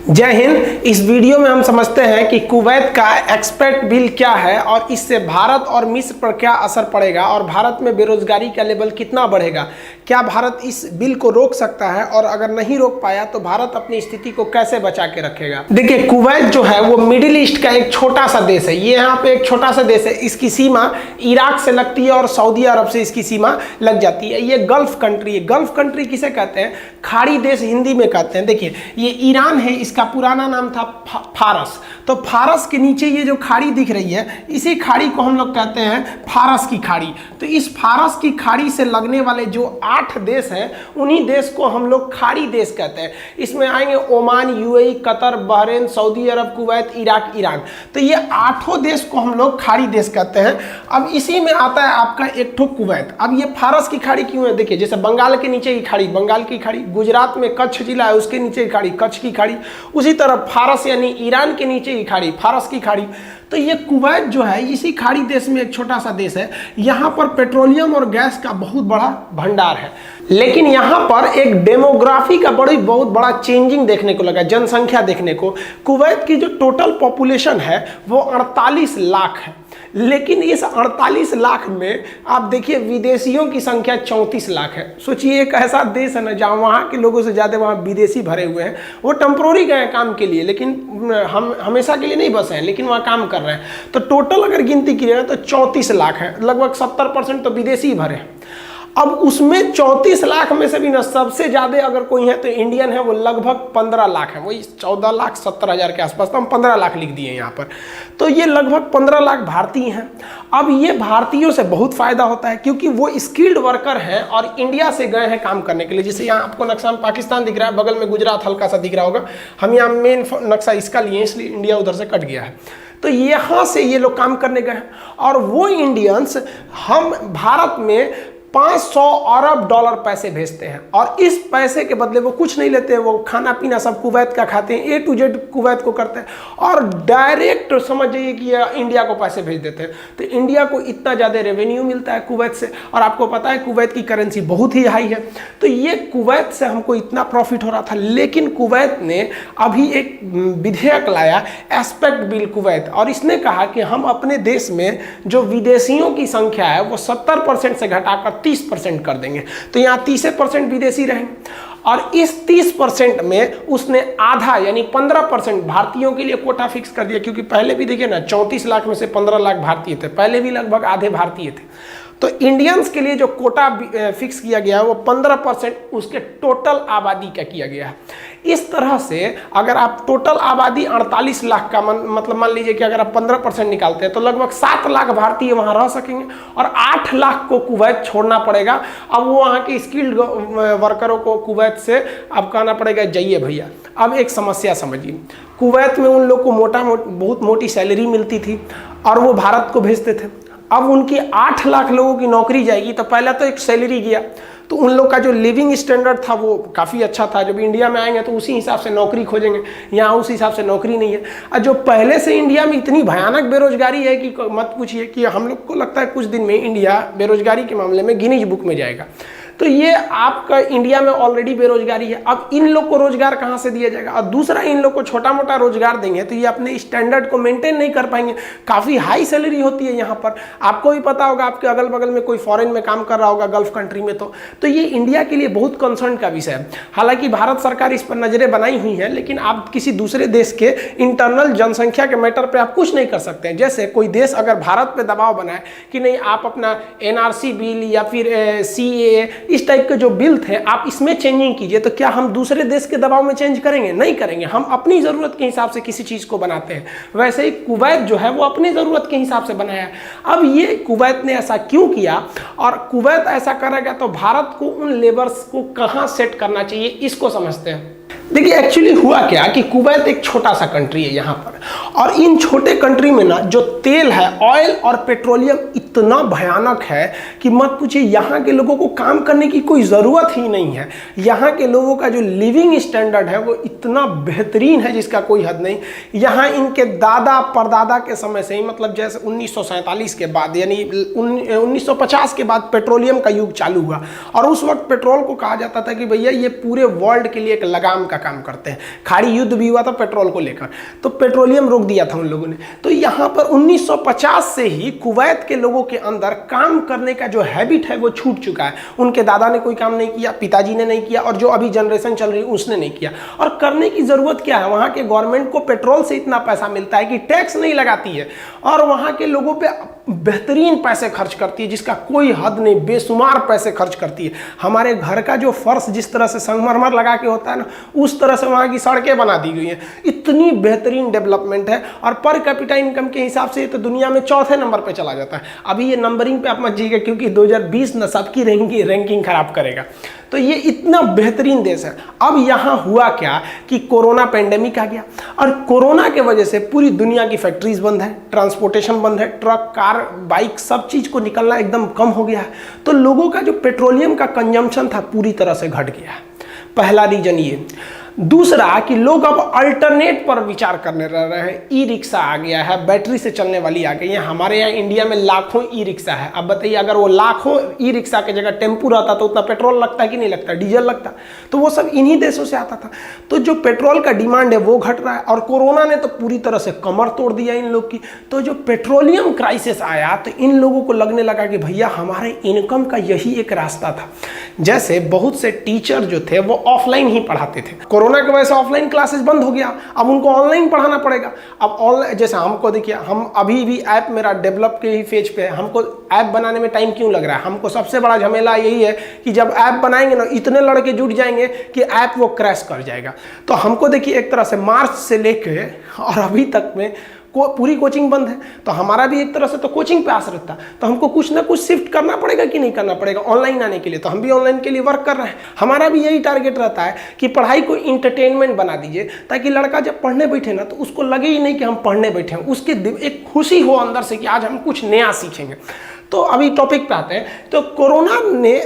जय हिंद। इस वीडियो में हम समझते हैं कि कुवैत का एक्सपेक्ट बिल क्या है और इससे भारत और मिस्र पर क्या असर पड़ेगा और भारत में बेरोजगारी का लेवल कितना बढ़ेगा। क्या भारत इस बिल को रोक सकता है और अगर नहीं रोक पाया तो भारत अपनी स्थिति को कैसे बचा के रखेगा। देखिए, कुवैत जो है वो मिडिल ईस्ट का एक छोटा सा देश है। ये यहाँ पे एक छोटा सा देश है। इसकी सीमा इराक से लगती है और सऊदी अरब से इसकी सीमा लग जाती है। ये गल्फ कंट्री है। गल्फ कंट्री किसे कहते हैं? खाड़ी देश हिंदी में कहते हैं। देखिए, ये ईरान है, इसका पुराना नाम था फारस। तो फारस के नीचे ये जो खाड़ी दिख रही है, इसी खाड़ी को हम लोग कहते हैं फारस की खाड़ी। तो इस फारस की खाड़ी से लगने वाले जो 8 देश हैं, उन्हीं देश को हम लोग खाड़ी देश कहते हैं। इसमें आएंगे Oman, UAE, Qatar, Bahrain, Saudi Arabia, Kuwait, Iraq, Iran. तो ये 8 देश को हम लोग खाड़ी देश कहते हैं। अब इसी में आता है आपका एक ठो कुवैत। अब ये फारस की खाड़ी क्यों है? देखिए, जैसे बंगाल के नीचे की खाड़ी, बंगाल की खाड़ी, गुजरात में कच्छ जिला है उसके नीचे की खाड़ी, कच्छ की खाड़ी, उसी तरह फारस यानी ईरान के नीचे की खाड़ी, फारस की खाड़ी। तो ये कुवैत जो है इसी खाड़ी देश में एक छोटा सा देश है। यहाँ पर पेट्रोलियम और गैस का बहुत बड़ा भंडार है। लेकिन यहाँ पर एक डेमोग्राफी का बहुत बड़ा चेंजिंग देखने को लगा, जनसंख्या देखने को। कुवैत की जो टोटल पॉपुलेशन है वो 48 लाख है। लेकिन इस 48 लाख में आप देखिए विदेशियों की संख्या 34 लाख है। सोचिए, एक ऐसा देश है ना जहाँ वहाँ के लोगों से ज़्यादा वहाँ विदेशी भरे हुए हैं। वो टेम्पोररी गए हैं काम के लिए, लेकिन हम हमेशा के लिए नहीं बसे हैं, लेकिन वहाँ काम कर रहे हैं। तो टोटल अगर गिनती की जाए तो 34 लाख है। लगभग 70% तो विदेशी भरे हैं। अब उसमें 34 लाख में से भी ना सबसे ज़्यादा अगर कोई है तो इंडियन है, वो लगभग 15 लाख है। वही 14,70,000 के आसपास, तो हम 15 लाख लिख दिए यहाँ पर। तो ये लगभग 15 लाख भारतीय हैं। अब ये भारतीयों से बहुत फ़ायदा होता है क्योंकि वो स्किल्ड वर्कर हैं और इंडिया से गए हैं काम करने के लिए। जैसे यहाँ आपको नक्शा में पाकिस्तान दिख रहा है, बगल में गुजरात हल्का सा दिख रहा होगा। हम यहाँ मेन नक्शा इसका लिए, इसलिए इंडिया उधर से कट गया है। तो यहाँ से ये लोग काम करने गए हैं और वो इंडियंस हम भारत में 500 अरब डॉलर पैसे भेजते हैं और इस पैसे के बदले वो कुछ नहीं लेते हैं। वो खाना पीना सब कुवैत का खाते हैं, A to Z कुवैत को करते हैं और डायरेक्ट समझ जाइए कि इंडिया को पैसे भेज देते हैं। तो इंडिया को इतना ज़्यादा रेवेन्यू मिलता है कुवैत से। और आपको पता है कुवैत की करेंसी बहुत ही हाई है। तो ये कुवैत से हमको इतना प्रॉफिट हो रहा था। लेकिन कुवैत ने अभी एक विधेयक लाया, एस्पेक्ट बिल कुवैत, और इसने कहा कि हम अपने देश में जो विदेशियों की संख्या है वो 70% से घटाकर 30% कर देंगे। तो यहाँ 30% विदेशी रहेंगे और इस 30% में उसने आधा यानी 15% भारतीयों के लिए कोटा फिक्स कर दिया। क्योंकि पहले भी देखिए ना, 34 लाख में से 15 लाख भारतीय थे, पहले भी लगभग आधे भारतीय थे। तो इंडियंस के लिए जो कोटा फिक्स किया गया है वो 15% उसके टोटल आबादी का किया गया है। इस तरह से अगर आप टोटल आबादी 48 लाख का मतलब मान लीजिए कि अगर आप 15% निकालते हैं तो लगभग 7 लाख भारतीय वहाँ रह सकेंगे और 8 लाख को कुवैत छोड़ना पड़ेगा। अब वो वहाँ के स्किल्ड वर्करों को कुवैत से अब कहना पड़ेगा जाइए भैया। अब एक समस्या समझिए, कुवैत में उन लोग को बहुत मोटी सैलरी मिलती थी और वो भारत को भेजते थे। अब उनकी 8 लाख लोगों की नौकरी जाएगी तो पहला तो एक सैलरी गया, तो उन लोग का जो लिविंग स्टैंडर्ड था वो काफ़ी अच्छा था। जब इंडिया में आएंगे तो उसी हिसाब से नौकरी खोजेंगे, यहाँ उस हिसाब से नौकरी नहीं है। और जो पहले से इंडिया में इतनी भयानक बेरोजगारी है कि मत पूछिए, कि हम लोग को लगता है कुछ दिन में इंडिया बेरोजगारी के मामले में गिनीज बुक में जाएगा। तो ये आपका इंडिया में ऑलरेडी बेरोजगारी है। अब इन लोग को रोजगार कहाँ से दिया जाएगा? और दूसरा, इन लोग को छोटा मोटा रोजगार देंगे तो ये अपने स्टैंडर्ड को मेंटेन नहीं कर पाएंगे। काफ़ी हाई सैलरी होती है यहाँ पर। आपको भी पता होगा, आपके अगल बगल में कोई फॉरेन में काम कर रहा होगा गल्फ कंट्री में। तो ये इंडिया के लिए बहुत कंसर्न का विषय है। हालांकि भारत सरकार इस पर नजरें बनाई हुई हैं, लेकिन आप किसी दूसरे देश के इंटरनल जनसंख्या के मैटर पर आप कुछ नहीं कर सकते हैं। जैसे कोई देश अगर भारत पर दबाव बनाए कि नहीं, आप अपना NRC बिल या फिर CAA इस टाइप के जो बिल थे आप इसमें चेंजिंग कीजिए, तो क्या हम दूसरे देश के दबाव में चेंज करेंगे? नहीं करेंगे। हम अपनी ज़रूरत के हिसाब से किसी चीज़ को बनाते हैं। वैसे ही कुवैत जो है वो अपनी ज़रूरत के हिसाब से बनाया है। अब ये कुवैत ने ऐसा क्यों किया और कुवैत ऐसा करेगा तो भारत को उन लेबर्स को कहाँ सेट करना चाहिए, इसको समझते हैं। देखिए, एक्चुअली हुआ क्या कि कुवैत एक छोटा सा कंट्री है यहाँ पर, और इन छोटे कंट्री में ना जो तेल है, ऑयल और पेट्रोलियम इतना भयानक है कि मत पूछिए। यहाँ के लोगों को काम करने की कोई ज़रूरत ही नहीं है। यहाँ के लोगों का जो लिविंग स्टैंडर्ड है वो इतना बेहतरीन है जिसका कोई हद नहीं। यहाँ इनके दादा परदादा के समय से ही, मतलब जैसे 1947 के बाद यानी 1950 के बाद पेट्रोलियम का युग चालू हुआ और उस वक्त पेट्रोल को कहा जाता था कि भैया ये पूरे वर्ल्ड के लिए एक लगाम का काम करते हैं। खाड़ी युद्ध भी हुआ था पेट्रोल को लेकर, तो पेट्रोलियम रोक दिया था उन लोगों ने। तो यहाँ पर 1950 से ही कुवैत के लोगों के अंदर काम करने का जो हैबिट है वो छूट चुका है। उनके दादा ने कोई काम नहीं किया, पिताजी ने नहीं किया, और जो अभी जनरेशन चल रही है उसने नहीं किया। और करने की जरूरत क्या है, वहाँ के गवर्नमेंट को पेट्रोल से इतना पैसा मिलता है कि टैक्स नहीं लगाती है, और वहाँ के लोगों पे बेहतरीन पैसे खर्च करती है जिसका कोई हद नहीं, बेशुमार पैसे खर्च करती है। हमारे घर का जो फर्श जिस तरह से संगमरमर लगा के होता है ना, उस तरह से वहाँ की सड़कें बना दी गई हैं। इतनी बेहतरीन डेवलपमेंट है, और पर कैपिटा इनकम के हिसाब से ये तो दुनिया में चौथे नंबर पे चला जाता है। अभी ये नंबरिंग पे आप मत जाइएगा, क्योंकि 2020 न सबकी रैंकिंग खराब करेगा। तो ये इतना बेहतरीन देश है। अब यहाँ हुआ क्या कि कोरोना पेंडेमिक आ गया, और कोरोना के वजह से पूरी दुनिया की फैक्ट्रीज बंद है, ट्रांसपोर्टेशन बंद है, ट्रक, कार, बाइक, सब चीज़ को निकलना एकदम कम हो गया है। तो लोगों का जो पेट्रोलियम का कंजम्पशन था पूरी तरह से घट गया है। पहला रीजन ये। दूसरा कि लोग अब अल्टरनेट पर विचार करने रह रहे हैं। ई रिक्शा आ गया है, बैटरी से चलने वाली आ गई है। हमारे यहाँ इंडिया में लाखों ई रिक्शा है। अब बताइए, अगर वो लाखों ई रिक्शा की जगह टेम्पू रहता तो उतना पेट्रोल लगता कि नहीं लगता, डीजल लगता। तो वो सब इन्हीं देशों से आता था। तो जो पेट्रोल का डिमांड है वो घट रहा है, और कोरोना ने तो पूरी तरह से कमर तोड़ दिया इन लोग की। तो जो पेट्रोलियम क्राइसिस आया तो इन लोगों को लगने लगा कि भैया हमारे इनकम का यही एक रास्ता था। जैसे बहुत से टीचर जो थे वो ऑफलाइन ही पढ़ाते थे, कोरोना की वजह से ऑफलाइन क्लासेस बंद हो गया, अब उनको ऑनलाइन पढ़ाना पड़ेगा। अब ऑनलाइन, जैसे हमको देखिए, हम अभी भी ऐप मेरा डेवलप के ही फेज पे है। हमको ऐप बनाने में टाइम क्यों लग रहा है? हमको सबसे बड़ा झमेला यही है कि जब ऐप बनाएंगे ना, इतने लड़के जुट जाएंगे कि ऐप वो क्रैश कर जाएगा। तो हमको देखिए, एक तरह से मार्च से लेके और अभी तक में पूरी कोचिंग बंद है, तो हमारा भी एक तरह से तो कोचिंग पे आश्रित था। तो हमको कुछ ना कुछ शिफ्ट करना पड़ेगा कि नहीं करना पड़ेगा ऑनलाइन आने के लिए। तो हम भी ऑनलाइन के लिए वर्क कर रहे हैं। हमारा भी यही टारगेट रहता है कि पढ़ाई को इंटरटेनमेंट बना दीजिए, ताकि लड़का जब पढ़ने बैठे ना तो उसको लगे ही नहीं कि हम पढ़ने बैठे हैं, उसके एक खुशी हो अंदर से कि आज हम कुछ नया सीखेंगे। तो अभी टॉपिक पे आते हैं। तो कोरोना ने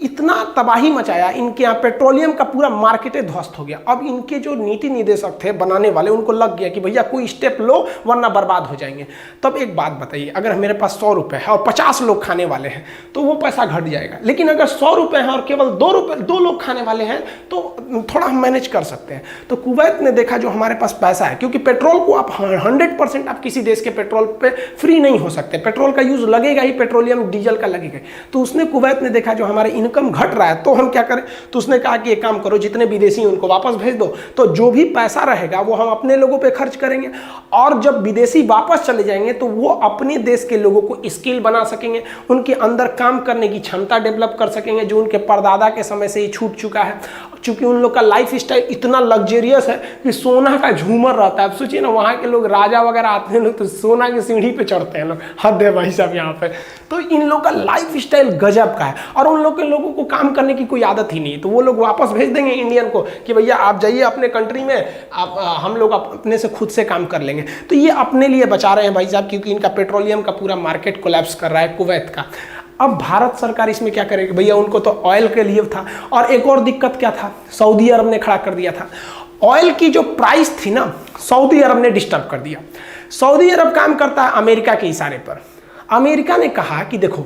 इतना तबाही मचाया, इनके यहाँ पेट्रोलियम का पूरा मार्केट ध्वस्त हो गया। अब इनके जो नीति निदेशक थे, बनाने वाले, उनको लग गया कि भैया कोई स्टेप लो वरना बर्बाद हो जाएंगे। तब एक बात बताइए, अगर मेरे पास 100 रुपये है और 50 लोग खाने वाले हैं तो वो पैसा घट जाएगा। लेकिन अगर 100 रुपये हैं और केवल 2 लोग खाने वाले हैं तो थोड़ा हम मैनेज कर सकते हैं। तो कुवैत ने देखा जो हमारे पास पैसा है, क्योंकि पेट्रोल को आप 100% आप किसी देश के पेट्रोल पे फ्री नहीं हो सकते, पेट्रोल का यूज लगेगा ही, पेट्रोलियम डीजल का लगेगा। तो उसने कुवैत ने देखा जो हमारे इनकम घट रहा है तो हम क्या करें। तो उसने कहा कि एक काम करो, जितने विदेशी हैं उनको वापस भेज दो, तो जो भी पैसा रहेगा वो हम अपने लोगों पे खर्च करेंगे, और जब विदेशी वापस चले जाएंगे तो वो अपने देश के लोगों को स्किल बना सकेंगे, उनके अंदर काम करने की क्षमता डेवलप कर सकेंगे, जो उनके परदादा के समय से ही छूट चुका है। क्योंकि उन लोग का लाइफ स्टाइल इतना लग्जरियस है कि सोना का झूमर रहता है। अब सोचिए ना, वहाँ के लोग राजा वगैरह आते हैं लोग तो सोना की सीढ़ी पे चढ़ते हैं लोग, हद है भाई साहब यहाँ पे। तो इन लोग का लाइफ स्टाइल गजब का है, और उन लोग के लोगों को काम करने की कोई आदत ही नहीं। तो वो लोग वापस भेज देंगे इंडियन को कि भैया आप जाइए अपने कंट्री में, आप हम लोग अपने से खुद से काम कर लेंगे। तो ये अपने लिए बचा रहे हैं भाई साहब, क्योंकि इनका पेट्रोलियम का पूरा मार्केट कोलैप्स कर रहा है कुवैत का। अब भारत सरकार इसमें क्या करेगी भैया, उनको तो ऑयल के लिए था। और एक और दिक्कत क्या था, सऊदी अरब ने खड़ा कर दिया था। ऑयल की जो प्राइस थी ना, सऊदी अरब ने डिस्टर्ब कर दिया। सऊदी अरब काम करता है अमेरिका के इशारे पर। अमेरिका ने कहा कि देखो,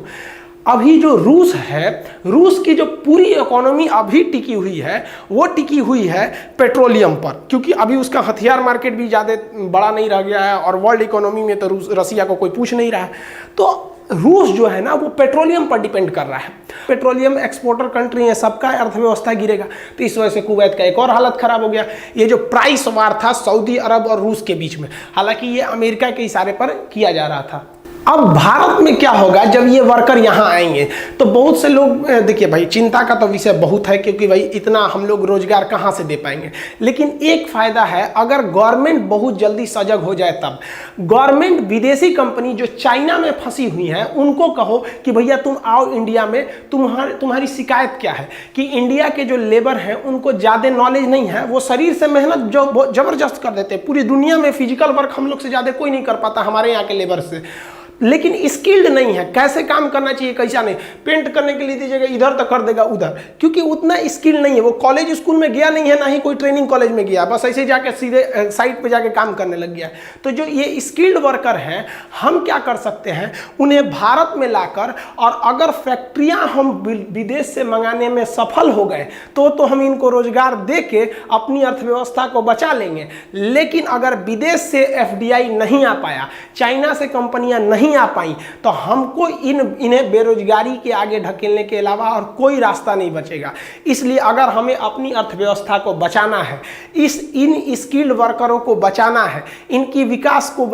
अभी जो रूस है, रूस की जो पूरी इकोनॉमी अभी टिकी हुई है वो टिकी हुई है पेट्रोलियम पर, क्योंकि अभी उसका हथियार मार्केट भी ज़्यादा बड़ा नहीं रह गया है, और वर्ल्ड इकोनॉमी में तो रसिया को कोई पूछ नहीं रहा है। तो रूस जो है ना वो पेट्रोलियम पर डिपेंड कर रहा है, पेट्रोलियम एक्सपोर्टर कंट्री है, सबका अर्थव्यवस्था गिरेगा। तो इस वजह से कुवैत का एक और हालत खराब हो गया। ये जो प्राइस वार था सऊदी अरब और रूस के बीच में, हालांकि ये अमेरिका के इशारे पर किया जा रहा था। अब भारत में क्या होगा जब ये वर्कर यहाँ आएंगे, तो बहुत से लोग, देखिए भाई चिंता का तो विषय बहुत है, क्योंकि भाई इतना हम लोग रोजगार कहाँ से दे पाएंगे। लेकिन एक फायदा है, अगर गवर्नमेंट बहुत जल्दी सजग हो जाए तब गवर्नमेंट विदेशी कंपनी जो चाइना में फंसी हुई हैं उनको कहो कि भैया तुम आओ इंडिया में, तुम्हारी शिकायत क्या है कि इंडिया के जो लेबर हैं उनको ज़्यादा नॉलेज नहीं है, वो शरीर से मेहनत जो जबरदस्त कर देते हैं। पूरी दुनिया में फिजिकल वर्क हम लोग से ज़्यादा कोई नहीं कर पाता हमारे यहाँ के लेबर से। लेकिन स्किल्ड नहीं है, कैसे काम करना चाहिए कैसा नहीं। पेंट करने के लिए दीजिएगा इधर तो कर देगा उधर, क्योंकि उतना स्किल नहीं है। वो कॉलेज स्कूल में गया नहीं है, ना ही कोई ट्रेनिंग कॉलेज में गया, बस ऐसे जाके सीधे साइट पे जाके काम करने लग गया। तो जो ये स्किल्ड वर्कर हैं, हम क्या कर सकते हैं, उन्हें भारत में लाकर, और अगर फैक्ट्रियां हम विदेश से मंगाने में सफल हो गए तो हम इनको रोजगार दे के अपनी अर्थव्यवस्था को बचा लेंगे। लेकिन अगर विदेश से एफडीआई नहीं आ पाया, चाइना से कंपनियां नहीं आ पाई, तो हमको इन्हें बेरोजगारी के आगे ढकेलने के अलावा और कोई रास्ता नहीं बचेगा। इसलिए अगर हमें अपनी अर्थव्यवस्था को बचाना है, इन स्किल्ड वर्करों को बचाना है, इनकी विकास को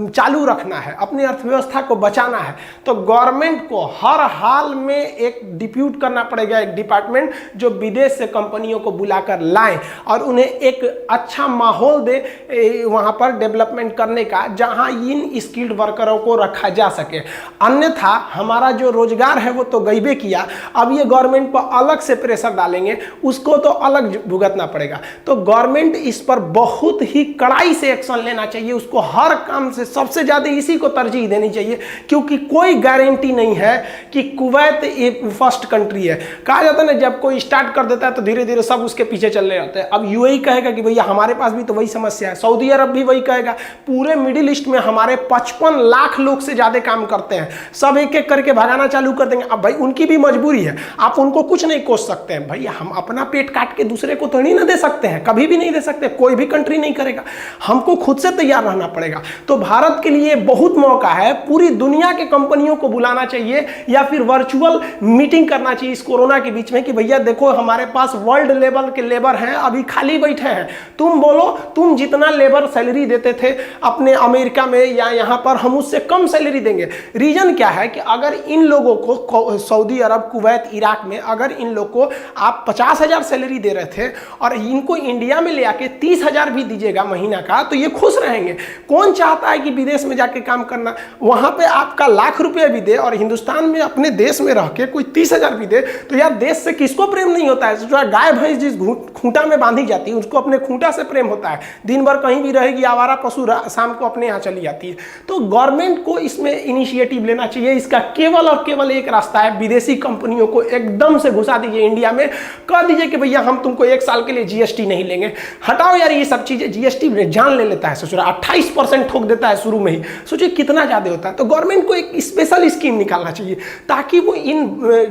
चालू रखना है, अपनी अर्थव्यवस्था को बचाना है, तो गवर्नमेंट को हर हाल में एक डिप्यूट करना पड़ेगा, एक डिपार्टमेंट जो विदेश से कंपनियों को बुलाकर लाएं और उन्हें एक अच्छा माहौल दे वहां पर डेवलपमेंट करने का, जहां इन स्किल्ड वर्करों को रखा जा सके। अन्यथा हमारा जो रोजगार है वो तो गईबे किया, अब ये गवर्नमेंट पर अलग से प्रेशर डालेंगे, उसको तो अलग भुगतना पड़ेगा। तो गवर्नमेंट इस पर बहुत ही कड़ाई से एक्शन लेना चाहिए, उसको हर काम से सबसे ज्यादा इसी को तरजीह देनी चाहिए, क्योंकि कोई गारंटी नहीं है कि कुवैत एक फर्स्ट कंट्री है। कहा जाता है ना, जब कोई स्टार्ट कर देता है तो धीरे धीरे सब उसके पीछे चलने जाते हैं। अब यूएई कहेगा कि भैया हमारे पास भी तो वही समस्या है, सऊदी अरब भी वही कहेगा, पूरे मिडिल ईस्ट में हमारे 55 लाख लोग से ज्यादा काम करते हैं, सब एक एक करके भगाना चालू कर देंगे। अब भाई उनकी भी मजबूरी है, आप उनको कुछ नहीं कोस सकते हैं। भैया हम अपना पेट काट के दूसरे को तो नहीं ना दे सकते हैं, कभी भी नहीं दे सकते, कोई भी कंट्री नहीं करेगा, हमको खुद से तैयार रहना पड़ेगा। तो भारत के लिए बहुत मौका है, पूरी दुनिया के कंपनियों को बुलाना चाहिए या फिर वर्चुअल मीटिंग करना चाहिए इस कोरोना के बीच में कि भैया देखो हमारे पास वर्ल्ड लेवल के लेबर हैं, अभी खाली बैठे हैं, तुम बोलो तुम जितना लेबर सैलरी देते थे अपने अमेरिका में या यहाँ पर, हम उससे कम सैलरी देंगे। रीजन क्या है कि अगर इन लोगों को सऊदी अरब, कुवैत, इराक में अगर इन लोग को आप 50,000 सैलरी दे रहे थे और इनको इंडिया में ले आके 30,000 भी दीजिएगा महीना का, तो ये खुश रहेंगे। कौन चाहता है कि विदेश में जाके काम करना, वहां पे आपका लाख रुपया भी दे और हिंदुस्तान में अपने देश में रह के कोई 30,000 भी दे, तो यार देश से किसको प्रेम नहीं होता है। जो गाय भैंस जिस खूंटा में बांधी जाती है उसको अपने खूंटा से प्रेम होता है, दिन भर कहीं भी रहेगी, आवारा पशु शाम को अपने यहाँ चली जाती है। तो गवर्नमेंट को इसमें इनिशिएटिव लेना चाहिए। इसका केवल और केवल एक रास्ता है, विदेशी कंपनियों को एकदम से घुसा दीजिए इंडिया में, कह दीजिए कि भैया हम तुमको 1 साल के लिए जीएसटी नहीं लेंगे, हटाओ यार ये सब चीजें। जीएसटी में जान ले लेता है ससुरा, 28% ठोक देता है शुरू में ही, सोचिए कितना ज्यादा होता है। तो गवर्नमेंट को एक स्पेशल स्कीम निकालना चाहिए ताकि वो इन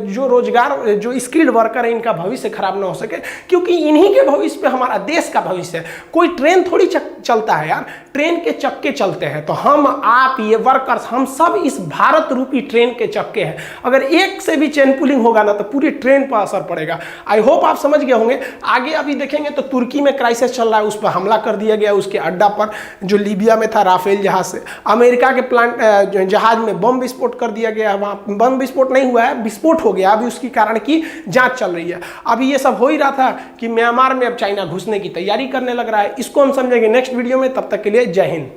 जो रोजगार, जो स्किल्ड वर्कर है, इनका भविष्य खराब ना हो सके, क्योंकि इन्हीं के भविष्य पे हमारा देश का भविष्य है। कोई ट्रेन थोड़ी चलता है यार, ट्रेन के चक्के चलते हैं। तो हम, आप, ये वर्कर्स, हम सब इस भारत रूपी ट्रेन के चक्के हैं। अगर एक से भी चेन पुलिंग होगा ना तो पूरी ट्रेन पर असर पड़ेगा। आई होप आप समझ गए होंगे। आगे अभी देखेंगे तो तुर्की में क्राइसिस चल रहा है, उस पर हमला कर दिया गया, उसके अड्डा पर जो लीबिया में था राफेल जहाज से। अमेरिका के प्लांट जहाज में बम विस्फोट कर दिया गया, वहाँ बम विस्फोट नहीं हुआ है, विस्फोट हो गया, अभी उसकी कारण की जांच चल रही है। अभी ये सब हो ही रहा था कि म्यांमार में अब चाइना घुसने की तैयारी करने लग रहा है। इसको हम समझेंगे नेक्स्ट वीडियो में, तब तक के लिए जय हिंद।